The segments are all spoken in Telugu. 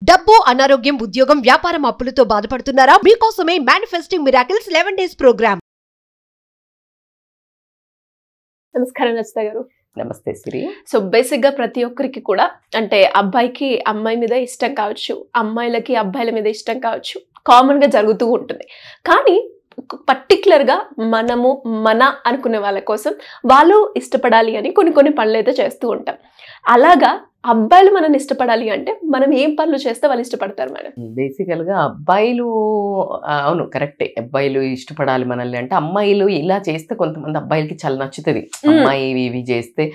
డబ్బు, అనారోగ్యం, ఉద్యోగం, వ్యాపారం, అప్పులతో బాధపడుతున్నారా? మీకోసమే మేనిఫెస్టింగ్ మిరాకిల్స్ 11 days ప్రోగ్రామ్. నమస్కారం రచిత గారు. నమస్తే సిరి. సో బేసిక్ గా ప్రతి ఒక్కరికి కూడా అంటే అబ్బాయికి అమ్మాయి మీద ఇష్టం కావచ్చు, అమ్మాయిలకి అబ్బాయిల మీద ఇష్టం కావచ్చు, కామన్ గా జరుగుతూ ఉంటుంది. కానీ పర్టికులర్ గా మనము మన అనుకునే వాళ్ళ కోసం వాళ్ళు ఇష్టపడాలి అని కొన్ని పనులు అయితే చేస్తూ ఉంటాం. అలాగా అబ్బాయిలు మనల్ని ఇష్టపడాలి అంటే మనం ఏం పనులు చేస్తే వాళ్ళు ఇష్టపడతారు మేడం? బేసికల్ గా అబ్బాయిలు అవును కరెక్టే, అబ్బాయిలు ఇష్టపడాలి మనల్ని అంటే అమ్మాయిలు ఇలా చేస్తే కొంతమంది అబ్బాయిలకి చాలా నచ్చుతుంది. అమ్మాయి ఇవి చేస్తే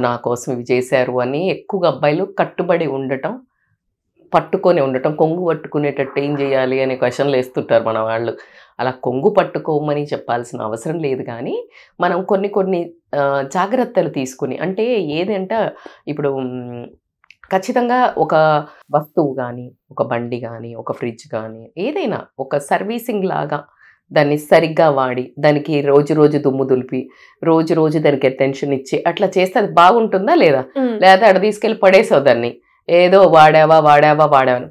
నా కోసం ఇవి చేశారు అని ఎక్కువగా అబ్బాయిలు కట్టుబడి ఉండటం, పట్టుకొని ఉండటం, కొంగు పట్టుకునేటట్టు ఏం చేయాలి అనే క్వశ్చన్లు వేస్తుంటారు మన వాళ్ళు. అలా కొంగు పట్టుకోమని చెప్పాల్సిన అవసరం లేదు, కానీ మనం కొన్ని జాగ్రత్తలు తీసుకుని, అంటే ఏదంటే ఇప్పుడు ఖచ్చితంగా ఒక వస్తువు కానీ, ఒక బండి కానీ, ఒక ఫ్రిడ్జ్ కానీ, ఏదైనా ఒక సర్వీసింగ్ లాగా దాన్ని సరిగ్గా వాడి దానికి రోజు దుమ్ము దులిపి రోజు దానికి అటెన్షన్ ఇచ్చి అట్లా చేస్తే అది బాగుంటుందా లేదా అక్కడ తీసుకెళ్ళి పడేసావు దాన్ని, ఏదో వాడావా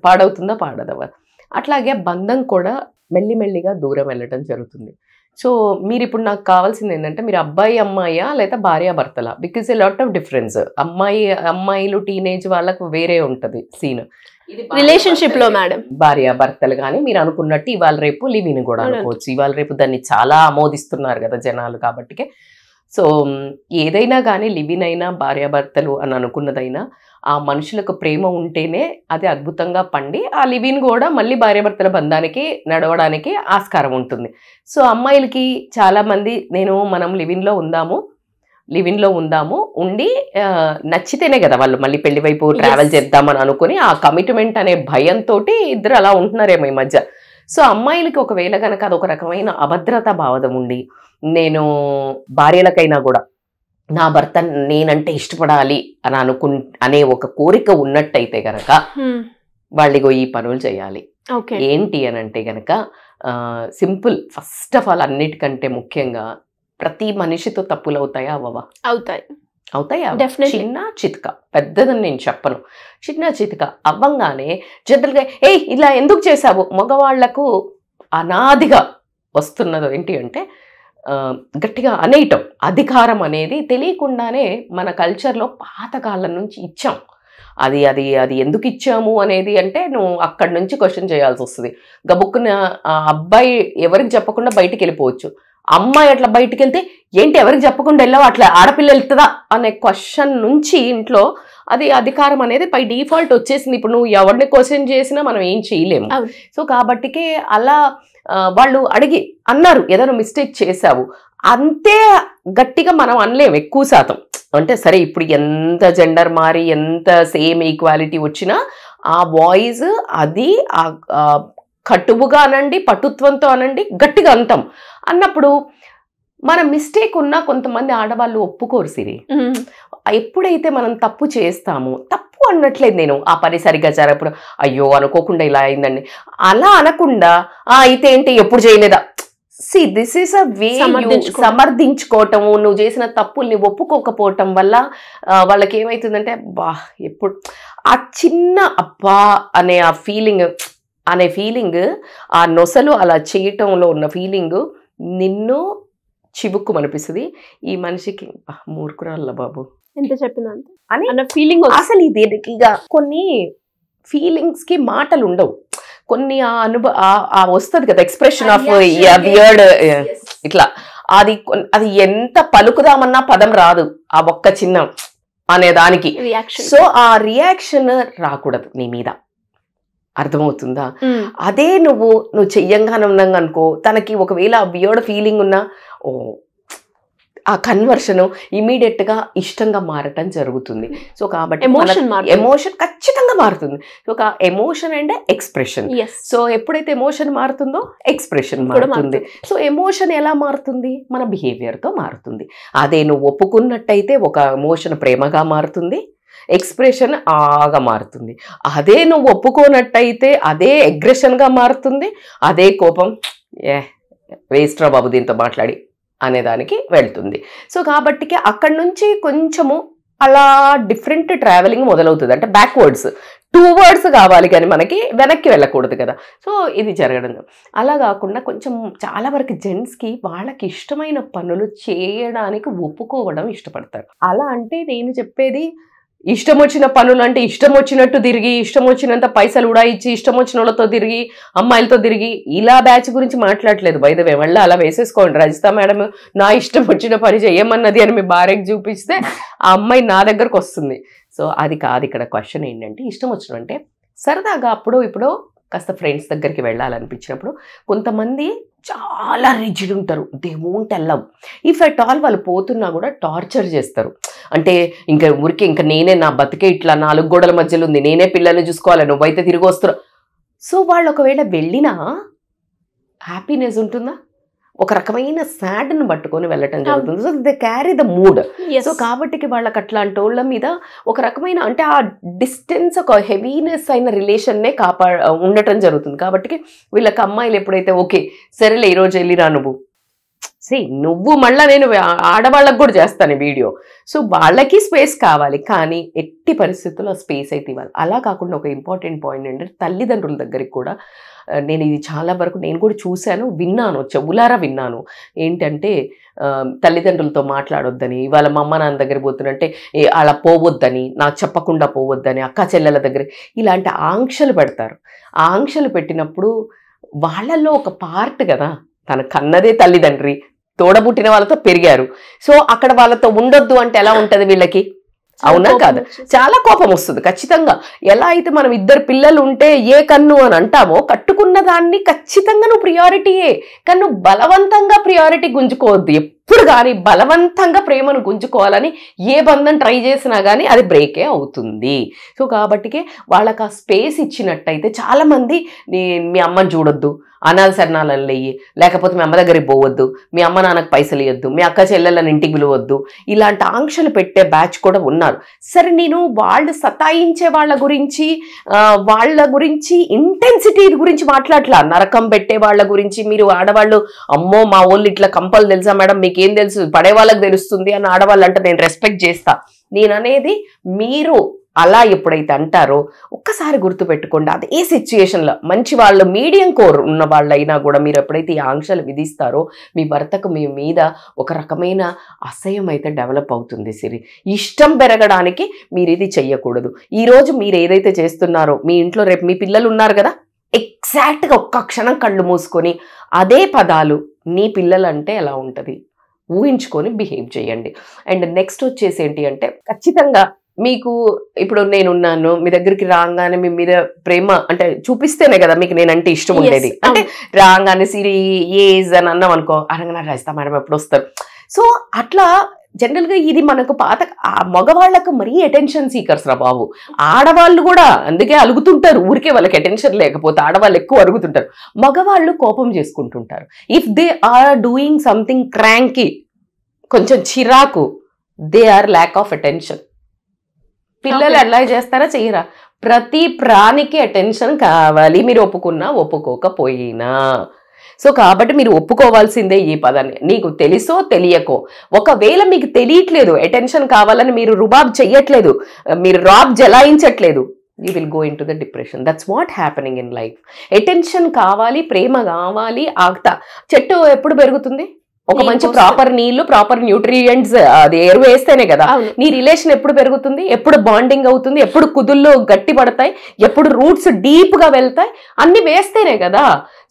పాడవుతుందా పాడదవా. అట్లాగే బంధం కూడా మెల్లిమెల్లిగా దూరం వెళ్ళటం జరుగుతుంది. సో మీరు ఇప్పుడు నాకు కావాల్సింది ఏంటంటే మీరు అబ్బాయి అమ్మాయా లేదా భార్యాభర్తలా, because a lot of difference. అమ్మాయిలు టీనేజ్ వాళ్ళకు వేరే ఉంటుంది సీన్. రిలేషన్షిప్ లో మేడం భార్యాభర్తలు కానీ మీరు అనుకున్నట్టు ఇవాళ రేపు లివిని కూడా అనుకోవచ్చు. ఇవాళ రేపు దాన్ని చాలా ఆమోదిస్తున్నారు కదా జనాలు. కాబట్టి సో ఏదైనా కానీ లివిన్ అయినా భార్యాభర్తలు అని అనుకున్నదైనా ఆ మనుషులకు ప్రేమ ఉంటేనే అది అద్భుతంగా పండి ఆ లివిన్ కూడా మళ్ళీ భార్యాభర్తల బంధానికి నడవడానికి ఆస్కారం ఉంటుంది. సో అమ్మాయిలకి చాలామంది మనం లివిన్లో ఉందాము ఉండి నచ్చితేనే కదా వాళ్ళు మళ్ళీ పెళ్లి వైపు ట్రావెల్ చేద్దామని అనుకుని ఆ కమిట్మెంట్ అనే భయంతో ఇద్దరు అలా ఉంటున్నారేమో ఈ మధ్య. సో అమ్మాయిలకి ఒకవేళ కనుక అదొక రకమైన అభద్రతా భావం ఉండి, నేను భార్యలకైనా కూడా నా భర్త నేనంటే ఇష్టపడాలి అని అనే ఒక కోరిక ఉన్నట్టయితే గనక వాళ్ళిగో ఈ పనులు చేయాలి. ఏంటి అని అంటే గనక సింపుల్. ఫస్ట్ ఆఫ్ ఆల్ అన్నిటికంటే ముఖ్యంగా ప్రతి మనిషితో తప్పులు అవుతాయా అవ్వవా? అవుతాయా? చిన్న చితక, పెద్దదని నేను చెప్పను, చిన్న చితక అవ్వంగానే జనరల్గా ఇలా ఎందుకు చేసావు మగవాళ్లకు అనాదిగా వస్తున్నదో ఏంటి అంటే గట్టిగా అనేయటం. అధికారం అనేది తెలియకుండానే మన కల్చర్లో పాతకాలం నుంచి ఇచ్చాం. అది అది అది ఎందుకు ఇచ్చాము అనేది అంటే నువ్వు అక్కడి నుంచి క్వశ్చన్ చేయాల్సి వస్తుంది. గబుక్కున అబ్బాయి ఎవరికి చెప్పకుండా బయటికి వెళ్ళిపోవచ్చు, అమ్మాయి అట్లా బయటికి వెళ్తే ఏంటి ఎవరికి చెప్పకుండా వెళ్ళావు, అట్లా ఆడపిల్ల వెళ్తుందా అనే క్వశ్చన్ నుంచి ఇంట్లో అది అధికారం అనేది బై డిఫాల్ట్ వచ్చేసింది. ఇప్పుడు నువ్వు ఎవరిని క్వశ్చన్ చేసినా మనం ఏం చేయలేము. సో కాబట్టికే అలా వాళ్ళు అన్నారు ఏదైనా మిస్టేక్ చేశావు అంతే గట్టిగా మనం అనలేము ఎక్కువ శాతం. అంటే సరే ఇప్పుడు ఎంత జెండర్ మారి ఎంత సేమ్ ఈక్వాలిటీ వచ్చినా ఆ వాయిస్ అది కటువుగా అనండి, పటుత్వంతో అనండి, గట్టిగా అంటాం. అన్నప్పుడు మన మిస్టేక్ ఉన్నా కొంతమంది ఆడవాళ్ళు ఒప్పుకోరు సిరి. ఎప్పుడైతే మనం తప్పు చేస్తామో, తప్పు అన్నట్లేదు నేను, ఆ పని సరిగ్గా జరగప్పుడు అయ్యో అనుకోకుండా ఇలా అయిందండి అలా అనకుండా అయితే ఏంటి ఎప్పుడు చేయలేదా, దిస్ ఈస్ అ వే సమర్థించుకోవటము. నువ్వు చేసిన తప్పుల్ని ఒప్పుకోకపోవటం వల్ల వాళ్ళకి ఏమవుతుందంటే ఎప్పుడు ఆ చిన్న అబ్బా అనే ఆ ఫీలింగ్ ఆ నొసలు అలా చేయటంలో ఉన్న ఫీలింగ్ నిన్ను చివుక్కు అనిపిస్తుంది. ఈ మనిషికి మూర్ఖురాళ్ళ బాబు ఎంత చెప్పినా అని ఫీలింగ్. అసలు దీనికిగా కొన్ని ఫీలింగ్స్ కి మాటలు ఉండవు, కొన్ని వస్తుంది కదా ఎక్స్ప్రెషన్ ఆఫ్ వియర్డ్ ఇట్లా. అది ఎంత పలుకుదామన్నా పదం రాదు ఆ ఒక్క చిన్న అనే దానికి. సో ఆ రియాక్షన్ రాకూడదు నీ మీద, అర్థమవుతుందా? అదే నువ్వు చెయ్యంగానే ఉన్నాగా అనుకో, తనకి ఒకవేళ వియర్డ్ ఫీలింగ్ ఉన్నా ఆ కన్వర్షన్ ఇమీడియట్ గా ఇష్టంగా మారటం జరుగుతుంది. సో కాబట్టి ఎమోషన్ ఖచ్చితంగా మారుతుంది. So emotion and expression. So ఎప్పుడైతే ఎమోషన్ మారుతుందో ఎక్స్ప్రెషన్ మారుతుంది. సో ఎమోషన్ ఎలా మారుతుంది? మన బిహేవియర్ తో మారుతుంది. అదే నువ్వు ఒప్పుకున్నట్టయితే ఒక ఎమోషన్ ప్రేమగా మారుతుంది, ఎక్స్ప్రెషన్ ఆగా మారుతుంది. అదే నువ్వు ఒప్పుకోనట్టయితే అదే అగ్రెషన్గా మారుతుంది, అదే కోపం వేస్ట్రా బాబు దీంతో మాట్లాడి అనేదానికి వెళ్తుంది. సో కాబట్టికి అక్కడి నుంచి కొంచెము అలా డిఫరెంట్ ట్రావెలింగ్ మొదలవుతుంది. అంటే బ్యాక్వర్డ్స్ 2 words కావాలి కానీ మనకి వెనక్కి వెళ్ళకూడదు కదా. సో ఇది జరగడం అలా కాకుండా కొంచెం చాలా వరకు జెంట్స్కి వాళ్ళకి ఇష్టమైన పనులు చేయడానికి ఒప్పుకోవడం ఇష్టపడతారు. అలా అంటే నేను చెప్పేది ఇష్టం వచ్చిన పనులు అంటే ఇష్టం వచ్చినట్టు తిరిగి ఇష్టం వచ్చినంత పైసలు ఉడాయించి ఇష్టం వచ్చిన వాళ్ళతో తిరిగి అమ్మాయిలతో తిరిగి ఇలా బ్యాచ్ గురించి మాట్లాడలేదు. బయదవే మళ్ళీ అలా వేసేసుకోండి. రజిత మేడం నా ఇష్టం వచ్చిన పని చేయమన్నది అని మీ భార్యకి చూపిస్తే ఆ అమ్మాయి నా దగ్గరకు వస్తుంది. సో అది కాదు ఇక్కడ క్వశ్చన్. ఏంటంటే ఇష్టం వచ్చిన అంటే సరదాగా అప్పుడో ఇప్పుడో కాస్త ఫ్రెండ్స్ దగ్గరికి వెళ్ళాలనిపించినప్పుడు కొంతమంది చాలా రిజిడ్ ఉంటారు. They won't allow. If at all వాళ్ళు పోతున్నా కూడా టార్చర్ చేస్తారు. అంటే ఇంకా ఊరికి ఇంకా నేనే నా బతికే ఇట్లా 4 గోడల మధ్యలో ఉంది, నేనే పిల్లల్ని చూసుకోవాలి, నువ్వైతే తిరిగి వస్తున్నా. సో వాళ్ళు ఒకవేళ వెళ్ళినా హ్యాపీనెస్ ఉంటుందా? ఒక రకమైన సాడ్ని పట్టుకొని వెళ్ళటం జరుగుతుంది. So they carry the mood. So కాబట్టి వాళ్ళకి అట్లాంటి వాళ్ళ మీద ఒక రకమైన అంటే ఆ డిస్టెన్స్ ఒక హెవీనెస్ అయిన రిలేషన్నే ఉండటం జరుగుతుంది. కాబట్టి వీళ్ళకి అమ్మాయిలు ఎప్పుడైతే ఓకే సరేలే ఈరోజు వెళ్ళిరా నువ్వు మళ్ళీ నేను ఆడవాళ్ళకు కూడా చేస్తాను వీడియో. సో వాళ్ళకి స్పేస్ కావాలి కానీ ఎట్టి పరిస్థితుల్లో స్పేస్ అయితే ఇవ్వాలి. అలా కాకుండా ఒక ఇంపార్టెంట్ పాయింట్ ఏంటంటే తల్లిదండ్రుల దగ్గరికి కూడా నేను ఇది చాలా వరకు నేను కూడా చూశాను, విన్నాను, చెవులారా విన్నాను. ఏంటంటే తల్లిదండ్రులతో మాట్లాడొద్దని, వాళ్ళ మా అమ్మ నాన్న దగ్గర పోతున్నంటే అలా పోవద్దని, నాకు చెప్పకుండా పోవద్దని, అక్క చెల్లెల దగ్గర ఇలాంటి ఆంక్షలు పెడతారు. ఆ ఆంక్షలు పెట్టినప్పుడు వాళ్ళల్లో ఒక పార్ట్ కదా, తన కన్నదే తల్లిదండ్రి, తోడబుట్టిన వాళ్ళతో పెరిగారు. సో అక్కడ వాళ్ళతో ఉండొద్దు అంటే ఎలా ఉంటుంది వీళ్ళకి? అవునా కాదు? చాలా కోపం వస్తుంది ఖచ్చితంగా. ఎలా అయితే మనం 2 పిల్లలు ఉంటే ఏ కన్ను అని అంటామో కట్టుకున్న దాన్ని ఖచ్చితంగా నువ్వు ప్రియారిటీయే, కానీ నువ్వు బలవంతంగా ప్రియారిటీ గుంజుకోవద్దు. ఎప్పుడు కానీ బలవంతంగా ప్రేమను గుంజుకోవాలని ఏ బంధం ట్రై చేసినా కానీ అది బ్రేకే అవుతుంది. సో కాబట్టికే వాళ్ళకి ఆ స్పేస్ ఇచ్చినట్టయితే చాలామంది మీ అమ్మని చూడొద్దు, అనాథ శరణాలను లేయి, లేకపోతే మీ అమ్మ దగ్గరికి పోవద్దు, మీ అమ్మ నాన్నకు పైసలు ఇవ్వద్దు, మీ అక్క చెల్లెళ్ళని ఇంటికి పిలవద్దు, ఇలాంటి ఆంక్షలు పెట్టే బ్యాచ్ కూడా ఉన్నారు. సరే నేను వాళ్ళు సతాయించే వాళ్ళ గురించి ఇంటెన్సిటీ గురించి మాట్లాడలా, నరకం పెట్టే వాళ్ళ గురించి. మీరు ఆడవాళ్ళు అమ్మో మా వాళ్ళు ఇట్లా కంపల్ తెలుసా మేడం, మీకేం తెలుసు, పడే వాళ్ళకి తెలుస్తుంది అని ఆడవాళ్ళు అంటే నేను రెస్పెక్ట్ చేస్తా. నేను అనేది మీరు అలా ఎప్పుడైతే అంటారో ఒక్కసారి గుర్తుపెట్టుకోండి, అదే సిచ్యుయేషన్లో మంచి వాళ్ళు మీడియం కోర్ ఉన్న వాళ్ళైనా కూడా మీరు ఎప్పుడైతే ఈ ఆంక్షలు విధిస్తారో మీ భర్తకు మీ మీద ఒక రకమైన అసహ్యం అయితే డెవలప్ అవుతుంది. సిరి ఇష్టం పెరగడానికి మీరు ఇది చెయ్యకూడదు. ఈరోజు మీరు ఏదైతే చేస్తున్నారో మీ ఇంట్లో రేపు మీ పిల్లలు ఉన్నారు కదా, ఎగ్జాక్ట్గా ఒక్క క్షణం కళ్ళు మూసుకొని అదే పదాలు నీ పిల్లలంటే ఎలా ఉంటుంది ఊహించుకొని బిహేవ్ చేయండి. అండ్ నెక్స్ట్ వచ్చేసి ఏంటి అంటే ఖచ్చితంగా మీకు ఇప్పుడు నేనున్నాను, మీ దగ్గరికి రాగానే మీ మీద ప్రేమ అంటే చూపిస్తేనే కదా మీకు నేనంటే ఇష్టం ఉండేది. అంటే రాగానే సిరి ఏజ్ అని అన్నాం అనుకో, అనగానే రాస్తా మేడం ఎప్పుడు వస్తారు. సో అట్లా జనరల్గా ఇది మనకు మగవాళ్ళకు మరీ అటెన్షన్ సీకర్స్ రా బాబు. ఆడవాళ్ళు కూడా అందుకే అలుగుతుంటారు, ఊరికే వాళ్ళకి అటెన్షన్ లేకపోతే ఆడవాళ్ళు ఎక్కువ అరుగుతుంటారు. మగవాళ్ళు కోపం చేసుకుంటుంటారు. If they are doing something cranky, కొంచెం చిరాకు, they are lack of attention. పిల్లలు ఎలా చేస్తారా చెయ్యరా? ప్రతి ప్రాణికి అటెన్షన్ కావాలి, మీరు ఒప్పుకున్నా ఒప్పుకోకపోయినా. సో కాబట్టి మీరు ఒప్పుకోవాల్సిందే ఈ పదాన్ని, నీకు తెలుసో తెలియకో. ఒకవేళ మీకు తెలియట్లేదు అటెన్షన్ కావాలని, మీరు రుబాబ్ చెయ్యట్లేదు, మీరు రాబ్ జలాయించట్లేదు, you will go in to the depression. That's what happening in life. Attention కావాలి, ప్రేమ కావాలి. ఆగుతా చెట్టు ఎప్పుడు పెరుగుతుంది? ఒక మంచి ప్రాపర్ నీళ్లు, ప్రాపర్ న్యూట్రియంట్స్ అది ఎరువు వేస్తేనే కదా. నీ రిలేషన్ ఎప్పుడు పెరుగుతుంది, ఎప్పుడు బాండింగ్ అవుతుంది, ఎప్పుడు కుదుళ్ళు గట్టి పడతాయి, ఎప్పుడు రూట్స్ డీప్ గా వెళ్తాయి, అన్ని వేస్తేనే కదా.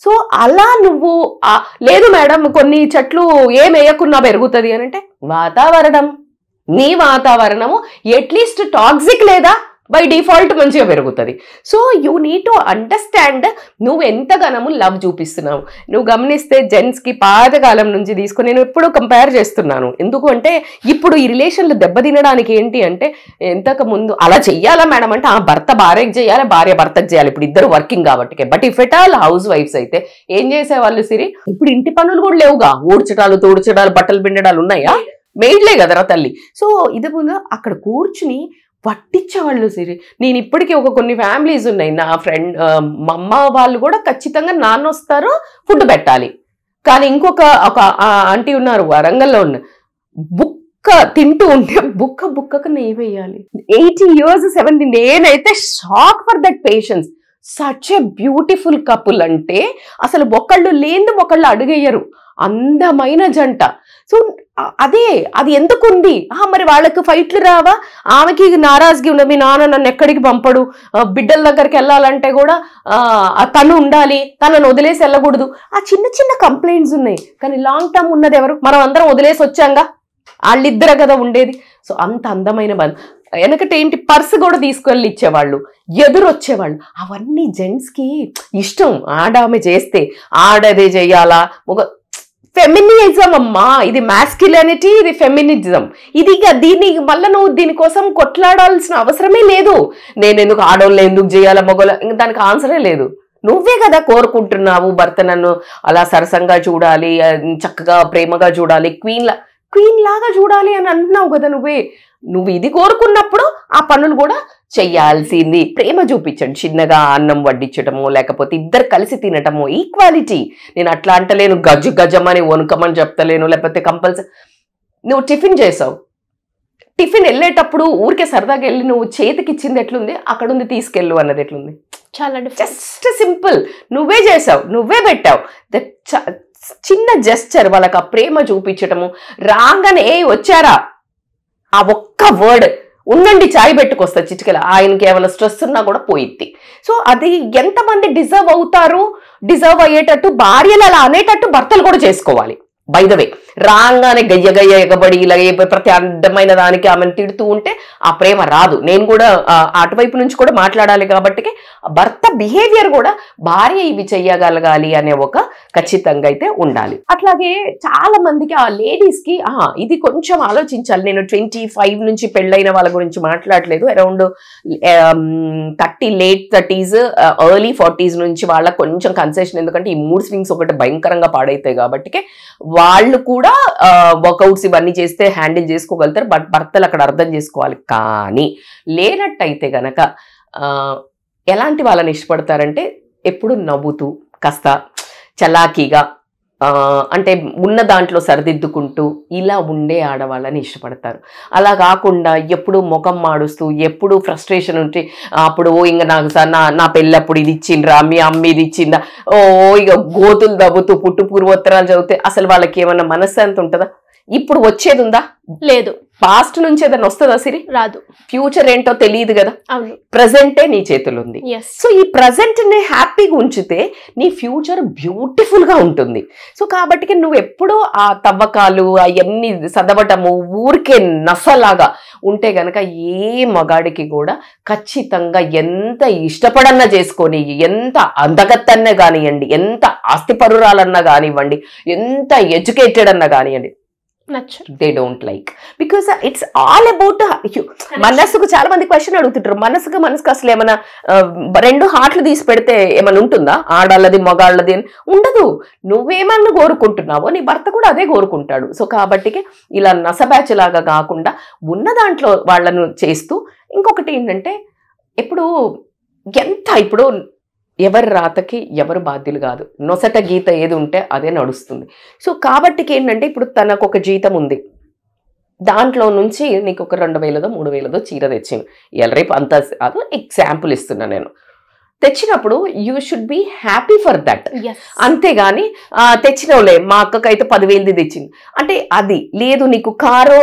సో అలా నువ్వు లేదు మేడం కొన్ని చెట్లు ఏం వేయకున్నా పెరుగుతుంది అని అంటే, వాతావరణం, నీ వాతావరణము ఎట్లీస్ట్ టాక్సిక్ లేదా బై డిఫాల్ట్ మంచిగా పెరుగుతుంది. So you need to understand నువ్వు ఎంతగానో లవ్ చూపిస్తున్నావు. నువ్వు గమనిస్తే జెంట్స్కి పాతకాలం నుంచి తీసుకొని నేను ఎప్పుడూ కంపేర్ చేస్తున్నాను. ఎందుకు అంటే ఇప్పుడు ఈ రిలేషన్లు దెబ్బతినడానికి ఏంటి అంటే, ఎంతకు ముందు అలా చెయ్యాలా మేడం అంటే భర్త భార్యకి చేయాలి, భార్య భర్తకు చేయాలి. ఇప్పుడు ఇద్దరు వర్కింగ్ కాబట్టి. బట్ ఇఫ్ ఎట్ ఆల్ హౌస్ వైఫ్స్ అయితే ఏం చేసేవాళ్ళు సిరి? ఇప్పుడు ఇంటి పనులు కూడా లేవుగా, ఊడ్చడాలు, తోడ్చడాలు, బట్టలు పిండడాలు ఉన్నాయా? మెయిడ్లే కదరా తల్లి. సో ఇది ముందు అక్కడ కూర్చుని పట్టించేవాళ్ళు సిరి. నేను ఇప్పటికీ కొన్ని ఫ్యామిలీస్ ఉన్నాయి, నా ఫ్రెండ్ మా అమ్మ వాళ్ళు కూడా ఖచ్చితంగా నాన్న వస్తారు ఫుడ్ పెట్టాలి. కానీ ఇంకొక ఆంటీ ఉన్నారు వరంగల్లో ఉన్న, తింటూ ఉంటే బుక్కకు నెయ్యి వేయాలి. 80 years 70, నేనైతే shock for that patience. Such a beautiful couple. అంటే అసలు ఒకళ్ళు లేని ఒకళ్ళు అడుగేయరు, అందమైన జంట. సో అది ఎందుకుంది? మరి వాళ్ళకి ఫైట్లు రావా? ఆమెకి నారాజ్గి ఉండదు, మీ నాన్న నన్ను ఎక్కడికి పంపడు, బిడ్డల దగ్గరికి వెళ్ళాలంటే కూడా తను ఉండాలి, తనను వదిలేసి వెళ్ళకూడదు. ఆ చిన్న చిన్న కంప్లైంట్స్ ఉన్నాయి. కానీ లాంగ్ టర్మ్ ఉన్నది ఎవరు? మనం అందరం వదిలేసి వచ్చాంగా, వాళ్ళిద్దరే కదా ఉండేది. సో అంత అందమైన బంధం. వెనకటి ఏంటి, పర్సు కూడా తీసుకెళ్ళి ఇచ్చేవాళ్ళు, ఎదురొచ్చేవాళ్ళు. అవన్నీ జెంట్స్కి ఇష్టం. ఆమె చేస్తే ఆడదే చెయ్యాలా, ఒక ఫెమినిజం అమ్మా. ఇది మాస్క్యులానిటీ, ఇది ఫెమినిజం. ఇది దీన్ని మళ్ళీ నువ్వు దీనికోసం కొట్లాడాల్సిన అవసరమే లేదు. నేను ఎందుకు ఆడవాళ్ళు ఎందుకు చేయాలా, మగవాళ్ళు, ఇంకా దానికి ఆన్సరే లేదు. నువ్వే కదా కోరుకుంటున్నావు భర్త నన్ను అలా సరసంగా చూడాలి, చక్కగా ప్రేమగా చూడాలి, క్వీన్ లాగా చూడాలి అని అంటున్నావు కదా. నువ్వు ఇది కోరుకున్నప్పుడు ఆ పనులు కూడా చెయ్యాల్సింది. ప్రేమ చూపించండి, చిన్నగా అన్నం వడ్డించటమో, లేకపోతే ఇద్దరు కలిసి తినటమో, ఈక్వాలిటీ. నేను అట్లా అంటలేను, గజమని వణుకమని చెప్తలేను, లేకపోతే కంపల్సరీ. నువ్వు టిఫిన్ చేసావు, టిఫిన్ వెళ్ళేటప్పుడు ఊరికే సరదాగా వెళ్ళి నువ్వు చేతికి ఇచ్చింది ఎట్లుంది, అక్కడ ఉంది తీసుకెళ్ళు అన్నది ఎట్లుంది? చాలా జస్ట్ సింపుల్. నువ్వే చేసావు, నువ్వే పెట్టావు. చిన్న జెస్చర్ వాళ్ళకి ఆ ప్రేమ చూపించటము. రాగానే వచ్చారా, ఆ ఒక్క వర్డ్, ఉండండి చాయ్ పెట్టుకొస్తా చిటికెల, ఆయనకి ఏమైనా స్ట్రెస్ ఉన్నా కూడా పోయిద్ది. సో అది ఎంతమంది డిజర్వ్ అయ్యేటట్టు భార్యలు అలా అనేటట్టు భర్తలు కూడా చేసుకోవాలి. బై ద వే, రాగానే గయ్య ఎగబడి ఇలా ప్రతి అడ్డమైన దానికి ఆమెను తిడుతూ ఉంటే ఆ ప్రేమ రాదు. నేను కూడా అటువైపు నుంచి కూడా మాట్లాడాలి కాబట్టి భర్త బిహేవియర్ కూడా భార్య ఇవి చెయ్యగలగాలి అనే ఒక ఖచ్చితంగా అయితే ఉండాలి. అట్లాగే చాలా మందికి ఆ లేడీస్ కి ఇది కొంచెం ఆలోచించాలి. నేను 25 నుంచి పెళ్ళైన వాళ్ళ గురించి మాట్లాడలేదు, around 30 late 30s early 40s నుంచి వాళ్ళకి కొంచెం కన్సెషన్. ఎందుకంటే ఈ మూడ్ స్వింగ్స్ ఒకటి భయంకరంగా పాడైతాయి కాబట్టి వాళ్ళు కూడా వర్కౌట్స్ ఇవన్నీ చేస్తే హ్యాండిల్ చేసుకోగలుగుతారు. బట్ భర్తలు అక్కడ అర్థం చేసుకోవాలి. కానీ లేనట్టయితే గనక ఎలాంటి వాళ్ళని ఇష్టపడతారంటే ఎప్పుడు నవ్వుతూ కాస్త చలాకీగా, అంటే ఉన్న దాంట్లో సరిదిద్దుకుంటూ ఇలా ఉండే ఆడవాళ్ళని ఇష్టపడతారు. అలా కాకుండా ఎప్పుడు ముఖం మాడుస్తూ, ఎప్పుడు ఫ్రస్ట్రేషన్ ఉంటే అప్పుడు ఇంకా నాకు నా పెళ్ళప్పుడు ఇది ఇచ్చిండ్రా, మీ అమ్మ ఇది ఇచ్చిందా, ఇక గోతులు దవ్వుతూ పుట్టు పూర్వోత్తరాలు చదివితే అసలు వాళ్ళకి ఏమన్నా మనశ్శాంతి ఉంటుందా? ఇప్పుడు వచ్చేది ఉందా? లేదు. పాస్ట్ నుంచి ఏదైనా వస్తుందా సిరి? రాదు. ఫ్యూచర్ ఏంటో తెలియదు కదా. ప్రజెంటే నీ చేతులు ఉంది. సో ఈ ప్రజెంట్ ని హ్యాపీగా ఉంచితే నీ ఫ్యూచర్ బ్యూటిఫుల్ గా ఉంటుంది. సో కాబట్టి నువ్వు ఎప్పుడూ ఆ తవ్వకాలు అవన్నీ చదవటము ఊరికే నసలాగా ఉంటే గనక ఏ మగాడికి కూడా ఖచ్చితంగా ఎంత ఇష్టపడన్నా చేసుకొని, ఎంత అందగత్తన్నా కానివ్వండి, ఎంత ఆస్తిపరురాలన్నా కానివ్వండి, ఎంత ఎడ్యుకేటెడ్ అన్నా కానివ్వండి, they don't like. Because it's all about మనసుకు. చాలా మంది క్వశ్చన్ అడుగుతుంటారు, మనసుకు అసలు ఏమైనా 2 హార్ట్లు తీసి పెడితే ఏమైనా ఉంటుందా? ఆడాళ్ళది మగాళ్ళది అని ఉండదు. నువ్వేమన్నా కోరుకుంటున్నావో నీ భర్త కూడా అదే కోరుకుంటాడు. సో కాబట్టి ఇలా నసబ్యాచ్ లాగా కాకుండా ఉన్న దాంట్లో వాళ్ళను చేస్తూ, ఇంకొకటి ఏంటంటే ఇప్పుడు ఎవరి రాతకి ఎవరు బాధ్యులు కాదు. నొసట గీత ఏది ఉంటే అదే నడుస్తుంది. సో కాబట్టి ఏంటంటే ఇప్పుడు తనకు ఒక జీతం ఉంది, దాంట్లో నుంచి నీకు ఒక 2000 3000 చీర తెచ్చింది. ఇలా రేపు అంత అదో ఎగ్జాంపుల్ ఇస్తున్నా నేను. తెచ్చినప్పుడు you should be happy for that. అంతేగాని తెచ్చినవులే, మా అక్కకైతే 10,000 తెచ్చింది అంటే అది లేదు. నీకు కారు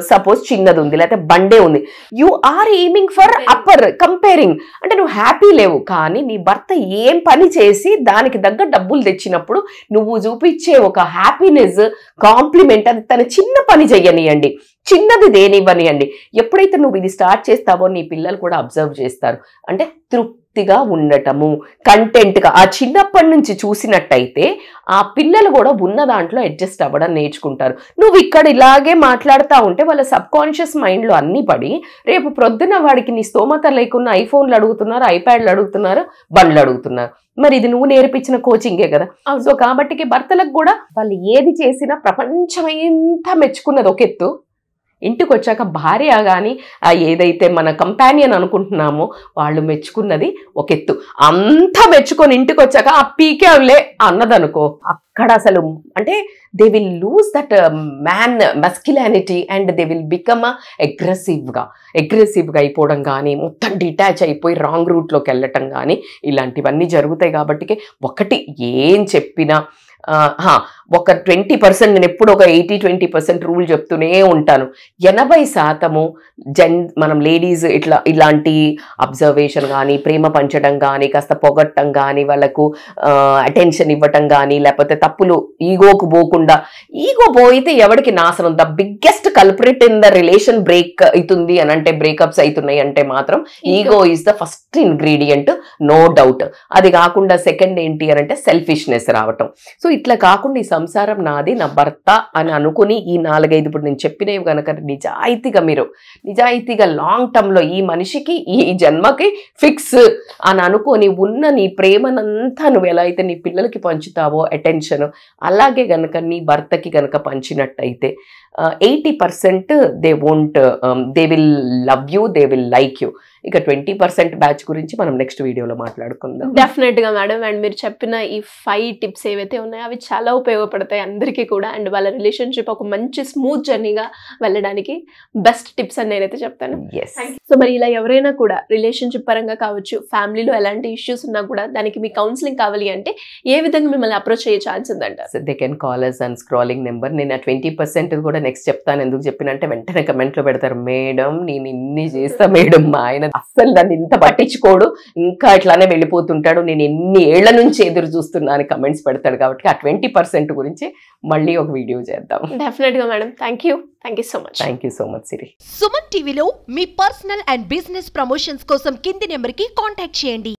సపోజ్ చిన్నది ఉంది, లేకపోతే బండే ఉంది, you are aiming for upper comparing. అంటే నువ్వు హ్యాపీ లేవు, కానీ నీ భర్త ఏం పని చేసి దానికి తగ్గ డబ్బులు తెచ్చినప్పుడు నువ్వు చూపించే ఒక హ్యాపీనెస్, కాంప్లిమెంట్, అది తన చిన్న పని చెయ్యనియండి, చిన్నది దేనివ్వనియండి. ఎప్పుడైతే నువ్వు ఇది స్టార్ట్ చేస్తావో నీ పిల్లలు కూడా అబ్జర్వ్ చేస్తారు. అంటే తృప్తిగా ఉండటము, కంటెంట్గా ఆ చిన్నప్పటి నుంచి చూసినట్టయితే ఆ పిల్లలు కూడా ఉన్న దాంట్లో అడ్జస్ట్ అవ్వడం నేర్చుకుంటారు. నువ్వు ఇక్కడ ఇలాగే మాట్లాడుతూ ఉంటే వాళ్ళ సబ్ కాన్షియస్ మైండ్లో అన్నీ పడి రేపు ప్రొద్దున వాడికి నీ స్తోమత లేకున్నా ఐఫోన్లు అడుగుతున్నారు, ఐప్యాడ్లు అడుగుతున్నారు, బండ్లు అడుగుతున్నారు. మరి ఇది నువ్వు నేర్పించిన కోచింగే కదా. సో కాబట్టి భర్తలకు కూడా వాళ్ళు ఏది చేసినా ప్రపంచం ఎంత మెచ్చుకున్నది ఒక ఎత్తు, ఇంటికి వచ్చాక భార్య కానీ ఏదైతే మన కంపానియన్ అనుకుంటున్నామో వాళ్ళు మెచ్చుకున్నది ఒక ఎత్తు, అంతా మెచ్చుకొని ఇంటికి వచ్చాక ఆ పీకేవ్లే అన్నదనుకో, అక్కడ అసలు అంటే they will lose that man masculinity and they will become అగ్రెసివ్గా అయిపోవడం కానీ, మొత్తం డిటాచ్ అయిపోయి రాంగ్ రూట్లోకి వెళ్ళటం కానీ ఇలాంటివన్నీ జరుగుతాయి. కాబట్టి ఒకటి ఏం చెప్పినా ఒక 20%, నేను ఎప్పుడు ఒక 80-20% రూల్ చెప్తూనే ఉంటాను. 80% మనం లేడీస్ ఇలాంటి అబ్జర్వేషన్ కానీ, ప్రేమ పంచడం కానీ, కాస్త పొగట్టం కానీ, వాళ్ళకు అటెన్షన్ ఇవ్వటం కానీ, లేకపోతే తప్పులు ఈగోకు పోకుండా, ఈగో పోయితే ఎవరికి నాశనం. The biggest culprit in the relation break అవుతుంది అని అంటే, బ్రేకప్స్ అవుతున్నాయి అంటే మాత్రం ego is the first ingredient, no doubt. అది కాకుండా సెకండ్ ఏంటి అని అంటే సెల్ఫిష్నెస్ రావటం. సో ఇట్లా కాకుండా ఈ సంసారం నాది, నా భర్త అని అనుకుని ఈ 4-5 ఇప్పుడు నేను చెప్పినవి కనుక నిజాయితీగా లాంగ్ టర్మ్లో ఈ మనిషికి ఈ జన్మకి ఫిక్స్ అని అనుకొని ఉన్న నీ ప్రేమనంతా నువ్వు ఎలా అయితే నీ పిల్లలకి పంచుతావో అటెన్షన్, అలాగే గనక నీ భర్తకి గనక పంచినట్టయితే 80% they will love you, they will like you. ఇక 20% బ్యాచ్ గురించి మనం నెక్స్ట్ వీడియోలో మాట్లాడుకుందాం. డెఫినెట్ గా మేడం. అండ్ మీరు చెప్పిన ఈ 5 టిప్స్ ఏవైతే ఉన్నాయో అవి చాలా ఉపయోగపడతాయి అందరికీ కూడా. అండ్ వాళ్ళ రిలేషన్షిప్ ఒక మంచి స్మూత్ జర్నీగా వెళ్ళడానికి బెస్ట్ టిప్స్ అని నేనైతే చెప్తాను. సో మరి ఇలా ఎవరైనా కూడా రిలేషన్షిప్ పరంగా కావచ్చు, ఫ్యామిలీలో ఎలాంటి ఇష్యూస్ ఉన్నా కూడా దానికి మీ కౌన్సిలింగ్ కావాలి అంటే ఏ విధంగా మిమ్మల్ని అప్రోచ్ అయ్యే ఛాన్స్ ఉందంట? They can call us and scrolling number. నేను 20% కూడా నెక్స్ట్ చెప్తాను. ఎందుకు చెప్పినంటే వెంటనే కమెంట్లో పెడతారు, మేడం నేను ఇన్ని చేస్తా మేడం, మా ఆయన అస్సలు దాన్ని ఇంత పట్టించుకోడు, ఇంకా ఇట్లానే వెళ్ళిపోతుంటాడు, నేను ఎన్ని ఏళ్ల నుంచి ఎదురు చూస్తున్నా అని కమెంట్స్ పెడతాడు. కాబట్టి ఆ 20% గురించి మళ్ళీ ఒక వీడియో చేద్దాం. డెఫినెట్ గా madam. Thank you so much. Thank you so much Siri. Suman టీవీలో మీ పర్సనల్ అండ్ బిజినెస్ ప్రమోషన్స్ కోసం కింది నెంబర్కి కాంటాక్ట్ చేయండి.